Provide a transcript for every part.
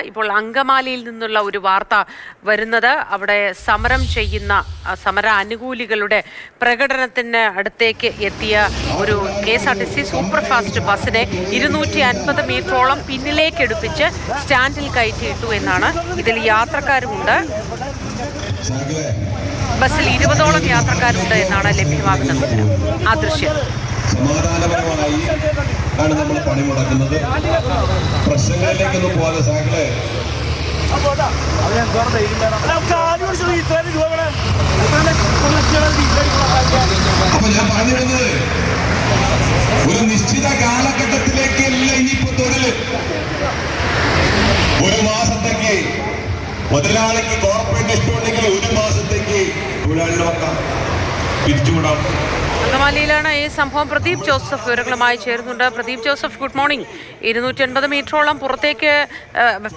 ഇപ്പോൾ അങ്കമാലിയിൽ നിന്നുള്ള ഒരു വാർത്ത വരുന്നത് അവിടെ സമരം ചെയ്യുന്ന സമര അനുകൂലികളുടെ പ്രകടനത്തിന് അടുത്തേക്ക് എത്തിയ ഒരു KSRTC സൂപ്പർ ഫാസ്റ്റ് ബസ്സിനെ 250 മീറ്ററോളം പിന്നിലേക്ക് എടുപ്പിച്ച് സ്റ്റാൻഡിൽ കയറ്റിയിട്ടു എന്നാണ്. ഇതിൽ യാത്രക്കാരുമുണ്ട്. ബസ്സിൽ 20ഓളം യാത്രക്കാരുണ്ട് എന്നാണ് ലഭ്യമാകുന്ന വിവരം. ആ ദൃശ്യം സമാധാനപരമായി ആണ് നമ്മൾ പണിമുടക്കുന്നത്. പ്രശ്നങ്ങളിലേക്കൊന്നും പോകാതെ സാക്കളെ അപ്പൊ ഞാൻ പറഞ്ഞിരുന്നത് ഒരു നിശ്ചിത കാലഘട്ടത്തിലേക്കല്ല ഇനിയിപ്പോ തൊഴില്. ഒരു മാസത്തേക്ക് മുതലാളിക്ക് കോർപ്പറേറ്റ് ഇഷ്ടമുണ്ടെങ്കിൽ ഒരു മാസത്തേക്ക് തൊഴിലാളികളെ വെക്കാം, പിരിച്ചുവിടാം. അങ്കമാലിയിലാണ് ഈ സംഭവം. പ്രദീപ് ജോസഫ് വിവരങ്ങളുമായി ചേരുന്നുണ്ട്. Pradeep Joseph, good morning. 250 മീറ്ററോളം പുറത്തേക്ക്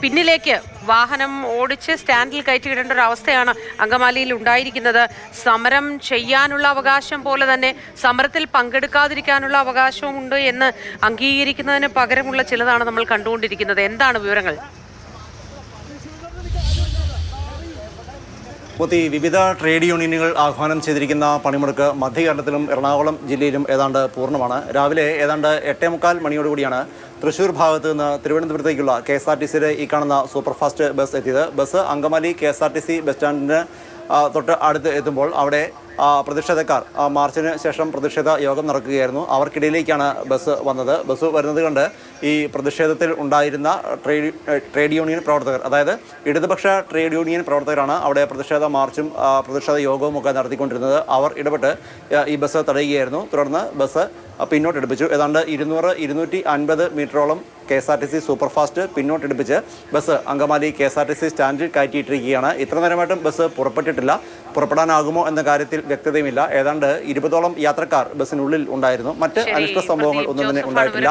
പിന്നിലേക്ക് വാഹനം ഓടിച്ച് സ്റ്റാൻഡിൽ കയറ്റിയിടേണ്ട ഒരു അവസ്ഥയാണ് അങ്കമാലിയിൽ ഉണ്ടായിരിക്കുന്നത്. സമരം ചെയ്യാനുള്ള അവകാശം പോലെ തന്നെ സമരത്തിൽ പങ്കെടുക്കാതിരിക്കാനുള്ള അവകാശവുമുണ്ട് എന്ന് അംഗീകരിക്കുന്നതിന് പകരമുള്ള ചിലതാണ് നമ്മൾ കണ്ടുകൊണ്ടിരിക്കുന്നത്. എന്താണ് വിവരങ്ങൾ? വിവിധ ട്രേഡ് യൂണിയനുകൾ ആഹ്വാനം ചെയ്തിരിക്കുന്ന പണിമുടക്ക് മധ്യകേരളത്തിലും എറണാകുളം ജില്ലയിലും ഏതാണ്ട് പൂർണ്ണമാണ്. രാവിലെ ഏതാണ്ട് 8:45 മണിയോടുകൂടിയാണ് തൃശ്ശൂർ ഭാഗത്ത് നിന്ന് തിരുവനന്തപുരത്തേക്കുള്ള KSRTCയുടെ ഈ കാണുന്ന സൂപ്പർ ഫാസ്റ്റ് ബസ് എത്തിയത്. ബസ് അങ്കമാലി KSRTC ബസ് സ്റ്റാൻഡിന് തൊട്ട് അടുത്ത് എത്തുമ്പോൾ അവിടെ പ്രതിഷേധക്കാർ മാർച്ചിന് ശേഷം പ്രതിഷേധ യോഗം നടക്കുകയായിരുന്നു. അവർക്കിടയിലേക്കാണ് ബസ് വന്നത്. ബസ് വരുന്നത് കണ്ട് ഈ പ്രതിഷേധത്തിൽ ഉണ്ടായിരുന്ന ട്രേഡ് യൂണിയൻ പ്രവർത്തകർ, അതായത് ഇടതുപക്ഷ ട്രേഡ് യൂണിയൻ പ്രവർത്തകരാണ് അവിടെ പ്രതിഷേധ മാർച്ചും പ്രതിഷേധ യോഗവും ഒക്കെ നടത്തിക്കൊണ്ടിരുന്നത്. അവർ ഇടപെട്ട് ഈ ബസ് തടയുകയായിരുന്നു. തുടർന്ന് ബസ് പിന്നോട്ടെടുപ്പിച്ചു. ഏതാണ്ട് 200-250 മീറ്ററോളം KSRTC സൂപ്പർ ഫാസ്റ്റ് പിന്നോട്ടെടുപ്പിച്ച് ബസ് അങ്കമാലി KSRTC സ്റ്റാൻഡിൽ കയറ്റിയിട്ടിരിക്കുകയാണ്. ഇത്ര നേരമായിട്ടും ബസ് പുറപ്പെട്ടിട്ടില്ല. പുറപ്പെടാനാകുമോ എന്ന കാര്യത്തിൽ വ്യക്തതയുമില്ല. ഏതാണ്ട് 20ഓളം യാത്രക്കാർ ബസ്സിനുള്ളിൽ ഉണ്ടായിരുന്നു. മറ്റ് അനിഷ്ട സംഭവങ്ങൾ ഒന്നും തന്നെ ഉണ്ടായിട്ടില്ല.